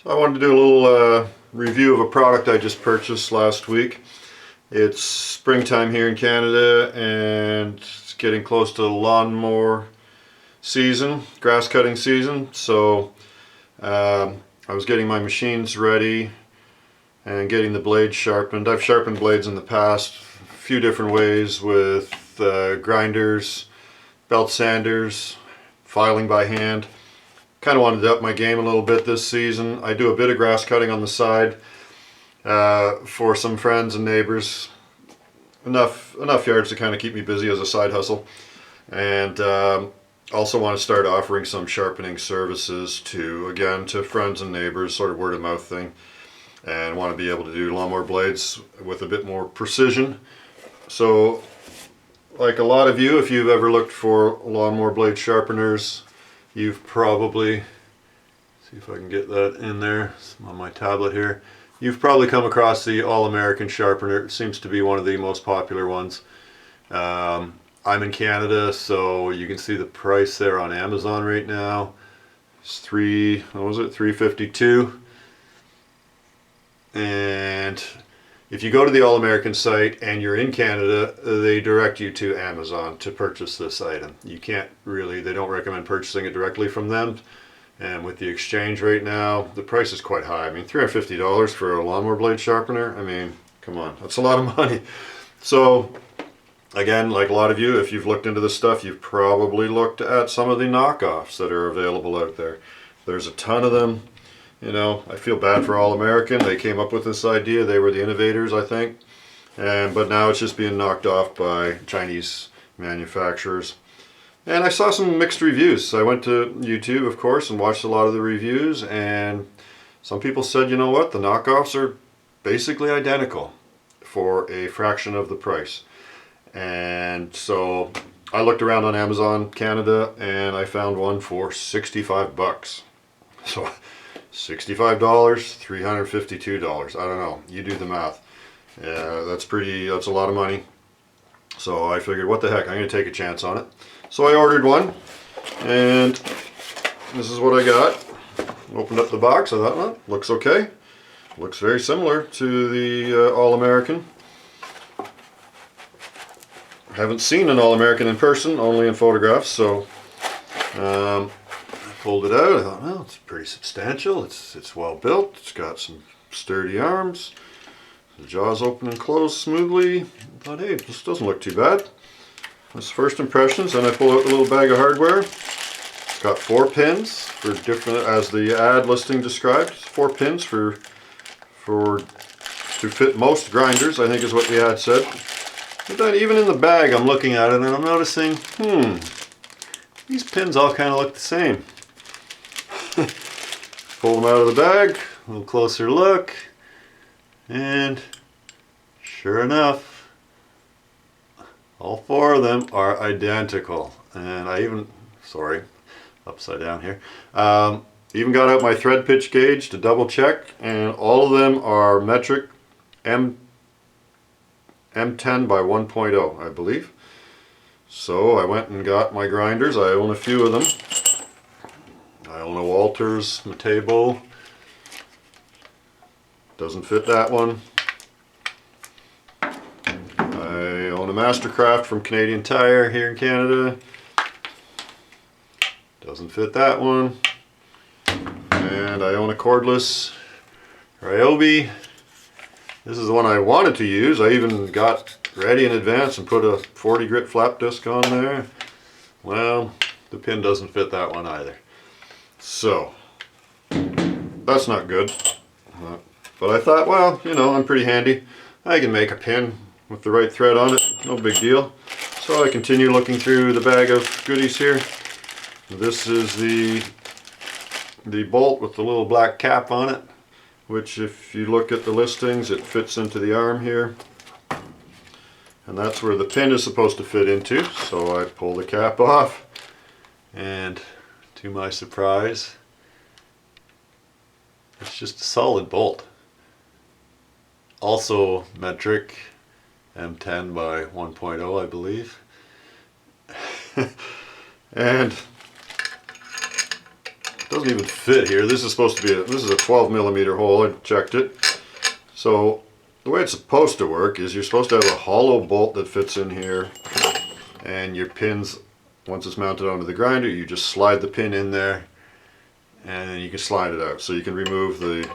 So I wanted to do a little review of a product I just purchased last week. It's springtime here in Canada and it's getting close to the lawnmower season, grass cutting season. So I was getting my machines ready and getting the blades sharpened. I've sharpened blades in the past a few different ways with grinders, belt sanders, filing by hand. Kind of wanted to up my game a little bit this season. I do a bit of grass cutting on the side for some friends and neighbors. Enough yards to kind of keep me busy as a side hustle. And also want to start offering some sharpening services to friends and neighbors, sort of word of mouth thing. And want to be able to do lawnmower blades with a bit more precision. So like a lot of you, if you've ever looked for lawnmower blade sharpeners, you've probably, see if I can get that in there on my tablet here. You've probably come across the All-American sharpener. It seems to be one of the most popular ones. I'm in Canada, so you can see the price there on Amazon right now. It's $352. And if you go to the All-American site and you're in Canada, they direct you to Amazon to purchase this item. You can't really, they don't recommend purchasing it directly from them. And with the exchange right now, the price is quite high. I mean, $350 for a lawnmower blade sharpener? I mean, come on, that's a lot of money. So, again, like a lot of you, if you've looked into this stuff, you've probably looked at some of the knockoffs that are available out there. There's a ton of them. You know, I feel bad for All-American. They came up with this idea. They were the innovators, I think. But now it's just being knocked off by Chinese manufacturers. And I saw some mixed reviews. I went to YouTube, of course, and watched a lot of the reviews. And some people said, you know what, the knockoffs are basically identical for a fraction of the price. And so I looked around on Amazon Canada and I found one for 65 bucks. So $65, $352. I don't know. You do the math. Yeah, that's a lot of money. So I figured, what the heck, I'm going to take a chance on it. So I ordered one, and this is what I got. Opened up the box. I thought, well, looks okay. Looks very similar to the All-American. Haven't seen an All-American in person, only in photographs. So I pulled it out. I thought, well, it's pretty substantial. It's well built. It's got some sturdy arms. The jaws open and close smoothly. I thought, hey, this doesn't look too bad. That's first impressions. Then I pull out the little bag of hardware. It's got 4 pins for different, as the ad listing described. 4 pins to fit most grinders, I think is what the ad said. But then even in the bag, I'm looking at it and I'm noticing, these pins all kind of look the same. Pull them out of the bag, a little closer look, and sure enough, all 4 of them are identical. And I even, sorry, upside down here, even got out my thread pitch gauge to double check, and all of them are metric M10 by 1.0, I believe. So I went and got my grinders. I own a few of them. I own a Walters Matebo. Doesn't fit that one. I own a Mastercraft from Canadian Tire here in Canada. Doesn't fit that one. And I own a cordless Ryobi. This is the one I wanted to use. I even got ready in advance and put a 40 grit flap disc on there. Well, the pin doesn't fit that one either. So, that's not good. But I thought, well, you know, I'm pretty handy. I can make a pin with the right thread on it. No big deal. So I continue looking through the bag of goodies here. This is the bolt with the little black cap on it, which if you look at the listings, it fits into the arm here. And that's where the pin is supposed to fit into. So I pull the cap off, and to my surprise, it's just a solid bolt. Also metric M10 by 1.0, I believe. And doesn't even fit here. This is supposed to be this is a 12 millimeter hole. I checked it. So the way it's supposed to work is you're supposed to have a hollow bolt that fits in here, and your pins, once it's mounted onto the grinder, you just slide the pin in there and then you can slide it out. So you can remove the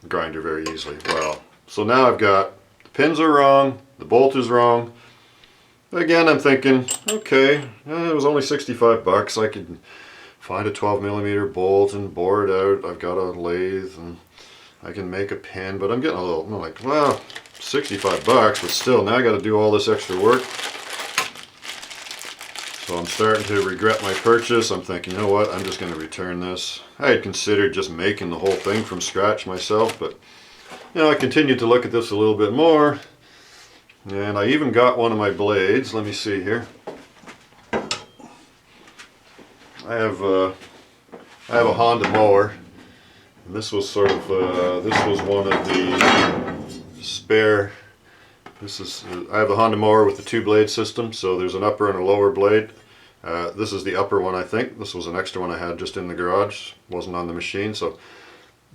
grinder very easily. Well, so now I've got, the pins are wrong, the bolt is wrong. Again, I'm thinking, okay, it was only 65 bucks. I could find a 12 millimeter bolt and bore it out. I've got a lathe and I can make a pin, but I'm getting a little, I'm like, well, 65 bucks, but still, now I got to do all this extra work. So I'm starting to regret my purchase. I'm thinking, you know what, I'm just going to return this. I had considered just making the whole thing from scratch myself, but you know, I continued to look at this a little bit more, and I even got one of my blades. Let me see here. I have a Honda mower, and this was sort of this was one of the spare. I have a Honda mower with the 2-blade system, so there's an upper and a lower blade. This is the upper one, I think. This was an extra one I had just in the garage, wasn't on the machine. So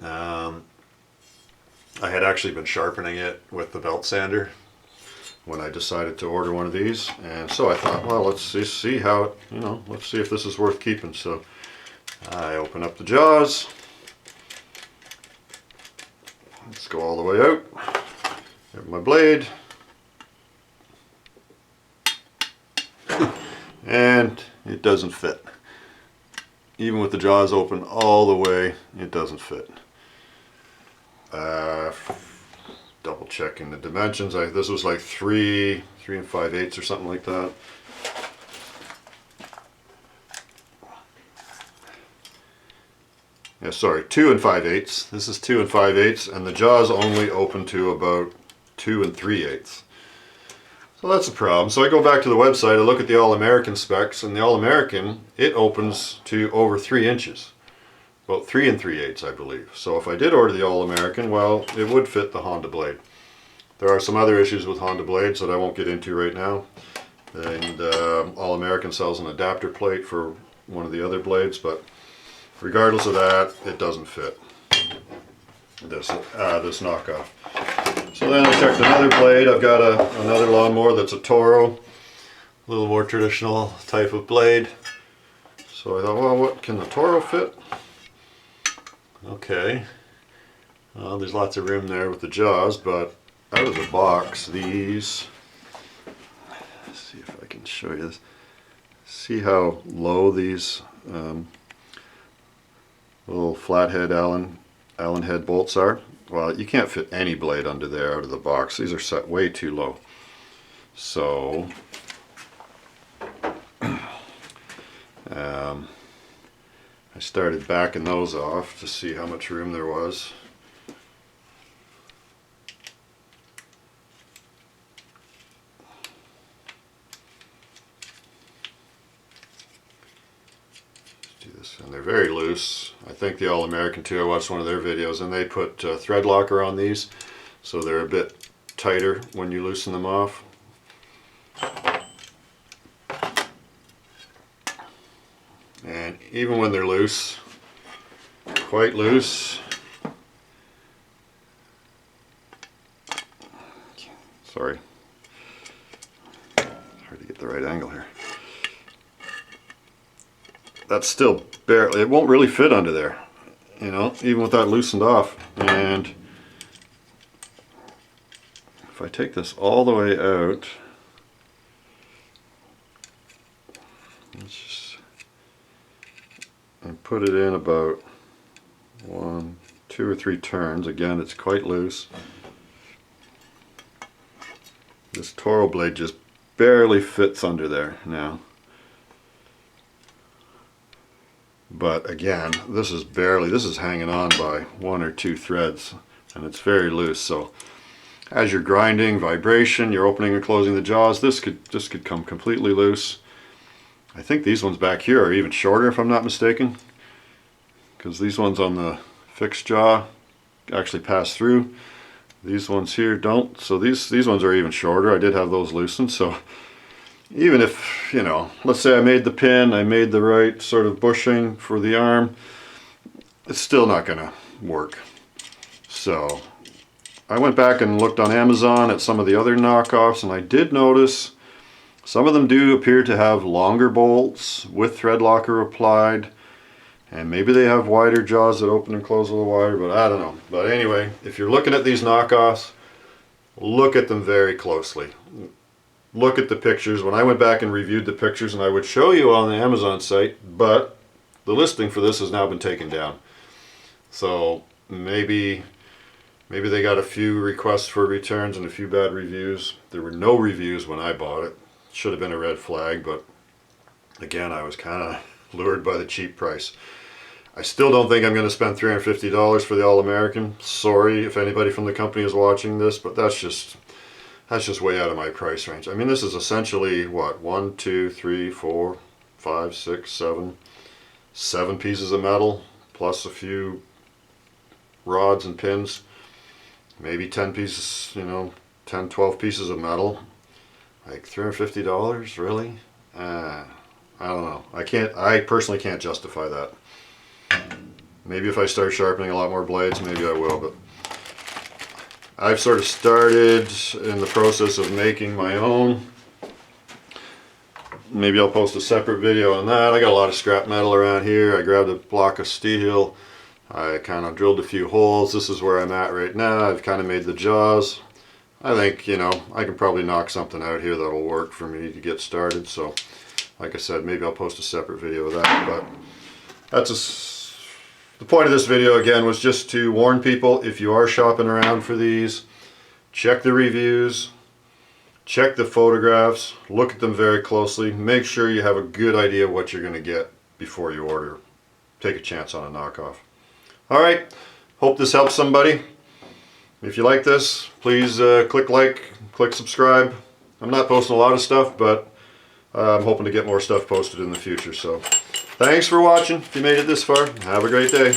I had actually been sharpening it with the belt sander when I decided to order one of these, and so I thought, well, let's see how it, you know, let's see if this is worth keeping. So I open up the jaws. Let's go all the way out. Have my blade. And it doesn't fit. Even with the jaws open all the way, it doesn't fit. Double checking the dimensions. This was like 3 5/8 or something like that. Yeah, sorry, 2 5/8. This is 2 5/8, and the jaws only open to about 2 3/8. So that's a problem. So I go back to the website, I look at the All-American specs, and the All-American, it opens to over 3 inches. About 3 3/8, I believe. So if I did order the All-American, well, it would fit the Honda blade. There are some other issues with Honda blades that I won't get into right now. And All-American sells an adapter plate for one of the other blades, but regardless of that, it doesn't fit this knockoff. So then I checked another blade. I've got another lawnmower that's a Toro, a little more traditional type of blade. So I thought, well, what can the Toro fit? Okay, there's lots of room there with the jaws, but out of the box, these, let's see if I can show you this. See how low these little flathead Allen head bolts are? Well, you can't fit any blade under there out of the box. These are set way too low. So I started backing those off to see how much room there was. And they're very loose. I think the All-American too, I watched one of their videos, and they put thread locker on these, so they're a bit tighter when you loosen them off. And even when they're loose, quite loose, sorry, hard to get the right angle here. That's still barely, it won't really fit under there, you know, even with that loosened off. And if I take this all the way out, let's just, and put it in about 1, 2 or 3 turns. Again, it's quite loose. This Toro blade just barely fits under there now. But again, this is hanging on by 1 or 2 threads, and it's very loose. So as you're grinding, vibration, you're opening and closing the jaws, this could come completely loose. I think these ones back here are even shorter, if I'm not mistaken, because these ones on the fixed jaw actually pass through. These ones here don't. So these ones are even shorter. I did have those loosened. So even if, you know, let's say I made the pin, I made the right sort of bushing for the arm, it's still not gonna work. So I went back and looked on Amazon at some of the other knockoffs, and I did notice some of them do appear to have longer bolts with thread locker applied, and maybe they have wider jaws that open and close a little wider, but I don't know. But anyway, if you're looking at these knockoffs, look at them very closely. Look at the pictures. When I went back and reviewed the pictures, and I would show you on the Amazon site, but the listing for this has now been taken down. So maybe they got a few requests for returns and a few bad reviews. There were no reviews when I bought it. Should have been a red flag, but again, I was kind of lured by the cheap price. I still don't think I'm going to spend $350 for the All-American. Sorry if anybody from the company is watching this, but that's just way out of my price range. I mean, this is essentially what, 1, 2, 3, 4, 5, 6, 7 pieces of metal plus a few rods and pins, maybe 10 pieces, 10, 12 pieces of metal. Like $350, really? I don't know. I personally can't justify that. Maybe if I start sharpening a lot more blades, maybe I will, but I've sort of started in the process of making my own. Maybe I'll post a separate video on that. I got a lot of scrap metal around here. I grabbed a block of steel. I kind of drilled a few holes. This is where I'm at right now. I've kind of made the jaws. I think, I can probably knock something out here that'll work for me to get started. So, like I said, maybe I'll post a separate video of that. But the point of this video, again, was just to warn people, if you are shopping around for these, check the reviews, check the photographs, look at them very closely, make sure you have a good idea of what you're going to get before you order. Take a chance on a knockoff. Alright, hope this helps somebody. If you like this, please click like, click subscribe. I'm not posting a lot of stuff, but I'm hoping to get more stuff posted in the future. So thanks for watching. If you made it this far, have a great day.